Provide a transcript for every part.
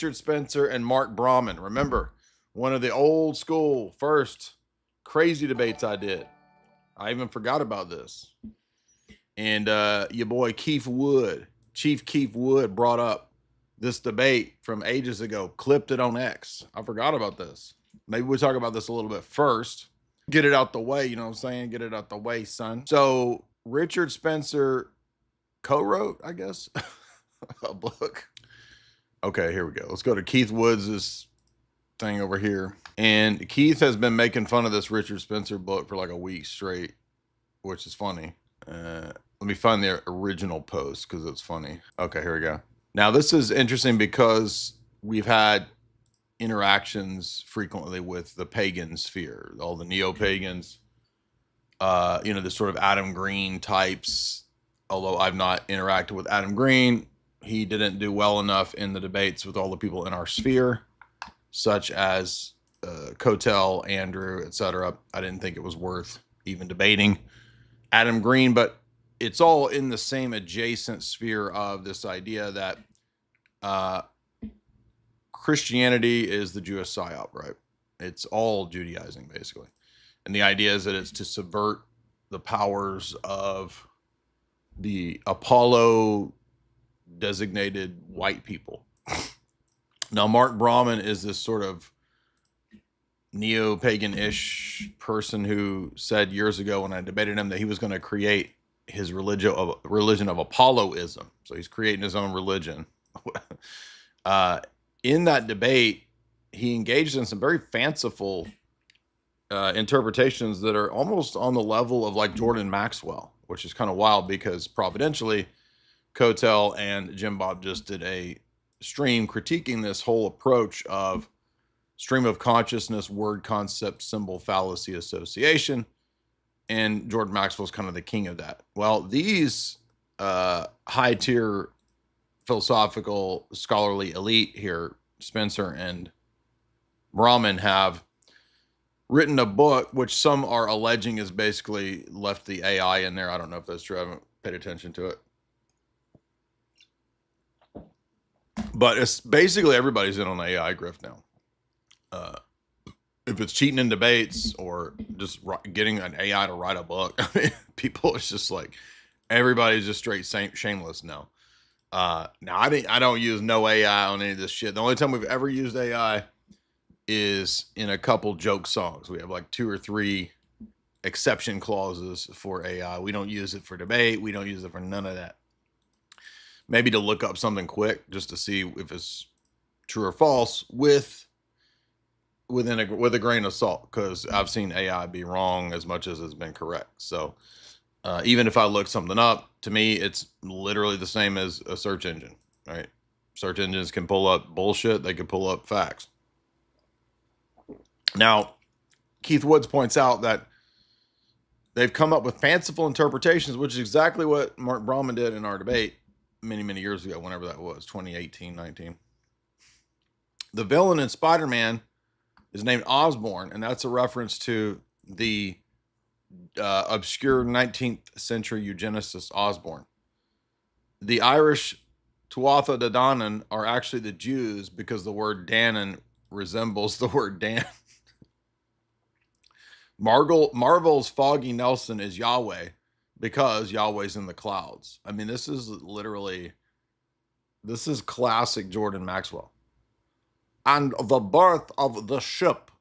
Richard Spencer and Mark Brahman. Remember, one of the old school first crazy debates I did. I even forgot about this. And your boy Chief Keith Wood brought up this debate from ages ago, clipped it on X. I forgot about this. Maybe we'll talk about this a little bit first. Get it out the way, you know what I'm saying? Get it out the way, son. So Richard Spencer co-wrote, I guess, a book. Okay, here we go. Let's go to Keith Woods' thing over here. And Keith has been making fun of this Richard Spencer book for like a week straight, which is funny. Let me find the original post because it's funny. Okay, here we go. Now, this is interesting because we've had interactions frequently with the pagan sphere, all the neo-pagans, the sort of Adam Green types. Although I've not interacted with Adam Green, he didn't do well enough in the debates with all the people in our sphere, such as Kotel, Andrew, etc. I didn't think it was worth even debating Adam Green, but it's all in the same adjacent sphere of this idea that Christianity is the Jewish psyop, right? It's all Judaizing, basically. And the idea is that it's to subvert the powers of the Apollo designated white people. Now, Mark Brahman is this sort of neo-pagan-ish person who said years ago when I debated him that he was going to create his religion of Apolloism. So he's creating his own religion. In that debate, he engaged in some very fanciful interpretations that are almost on the level of like Jordan Maxwell, which is kind of wild because providentially, Kotel and Jim Bob just did a stream critiquing this whole approach of stream of consciousness, word concept, symbol fallacy association. And Jordan Maxwell's kind of the king of that. Well, these high tier philosophical scholarly elite here, Spencer and Brahman, have written a book which some are alleging is basically left the AI in there. I don't know if that's true. I haven't paid attention to it. But it's basically everybody's in on the AI grift now. If it's cheating in debates or just getting an AI to write a book, I mean, people, it's just like everybody's just straight shameless now. Now I don't use no AI on any of this shit. The only time we've ever used AI is in a couple joke songs. We have like 2 or 3 exception clauses for AI. We don't use it for debate. We don't use it for none of that. Maybe to look up something quick just to see if it's true or false with a grain of salt, because I've seen AI be wrong as much as it's been correct. So even if I look something up, to me, it's literally the same as a search engine, right? Search engines can pull up bullshit. They can pull up facts. Now, Keith Woods points out that they've come up with fanciful interpretations, which is exactly what Mark Brahman did in our debate many, many years ago, whenever that was, 2018, 19. The villain in Spider-Man is named Osborn, and that's a reference to the obscure 19th century eugenicist Osborn. The Irish Tuatha De Danann are actually the Jews because the word Danann resembles the word Dan. Marvel's Foggy Nelson is Yahweh because Yahweh's in the clouds. I mean, this is classic Jordan Maxwell. And the birth of the ship,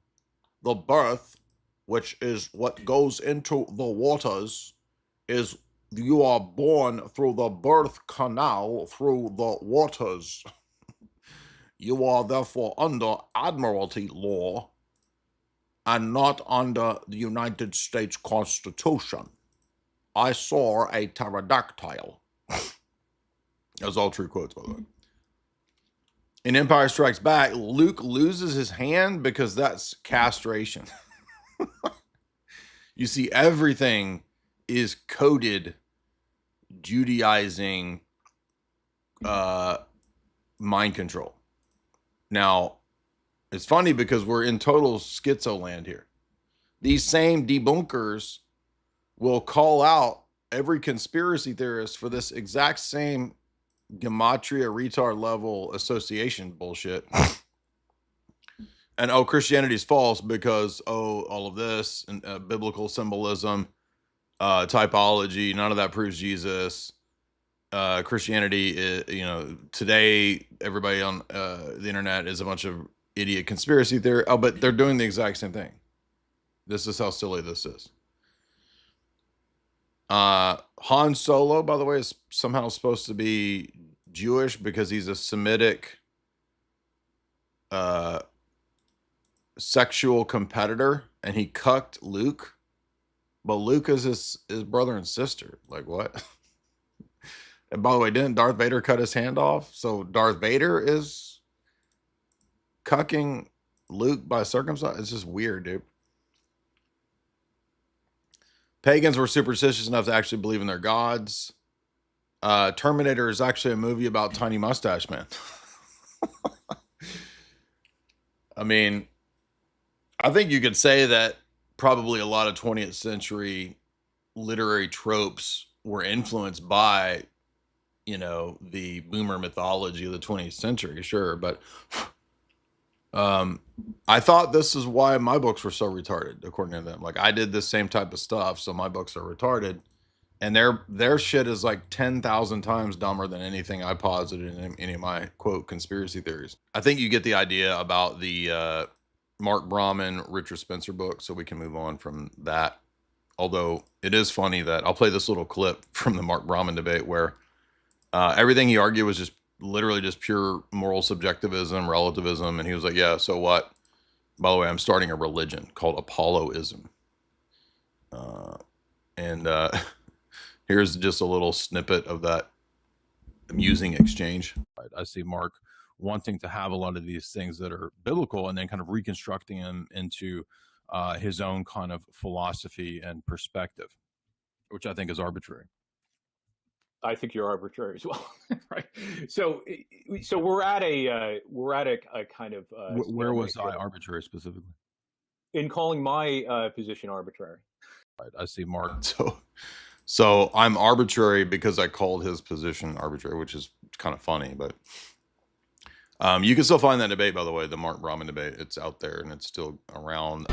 the birth, which is what goes into the waters, is you are born through the birth canal through the waters. You are therefore under Admiralty law and not under the United States Constitution. I saw a pterodactyl. Those all true quotes, by the way. In Empire Strikes Back, Luke loses his hand because that's castration. You see, everything is coded Judaizing mind control. Now, it's funny because we're in total schizo land here. These same debunkers will call out every conspiracy theorist for this exact same gematria retard level association bullshit. And Christianity's false because all of this and biblical symbolism, typology, none of that proves Jesus. Christianity is, today everybody on the internet is a bunch of idiot conspiracy theory. Oh, but they're doing the exact same thing. This is how silly this is. Han Solo, by the way, is somehow supposed to be Jewish because he's a Semitic sexual competitor, and he cucked Luke, but Luke is his brother and sister. Like, what? And by the way, didn't Darth Vader cut his hand off? So Darth Vader is cucking Luke by circumcision. It's just weird, dude. Pagans were superstitious enough to actually believe in their gods. Terminator is actually a movie about Tiny Mustache Man. I mean, I think you could say that probably a lot of 20th century literary tropes were influenced by, the boomer mythology of the 20th century, sure. But I thought this is why my books were so retarded, according to them. Like, I did the same type of stuff, so my books are retarded. And their shit is like 10,000 times dumber than anything I posited in any of my, quote, conspiracy theories. I think you get the idea about the Mark Brahman, Richard Spencer book, so we can move on from that. Although it is funny that I'll play this little clip from the Mark Brahman debate where everything he argued was just literally just pure moral subjectivism, relativism. And he was like, yeah, so what? By the way, I'm starting a religion called Apolloism. Here's just a little snippet of that amusing exchange. I see Mark wanting to have a lot of these things that are biblical and then kind of reconstructing them into his own kind of philosophy and perspective, which I think is arbitrary. I think you're arbitrary as well, right? So we're at a kind of where was I arbitrary specifically? In calling my position arbitrary. Right, I see Mark. So I'm arbitrary because I called his position arbitrary, which is kind of funny. But you can still find that debate, by the way, the Mark Brahman debate. It's out there and it's still around.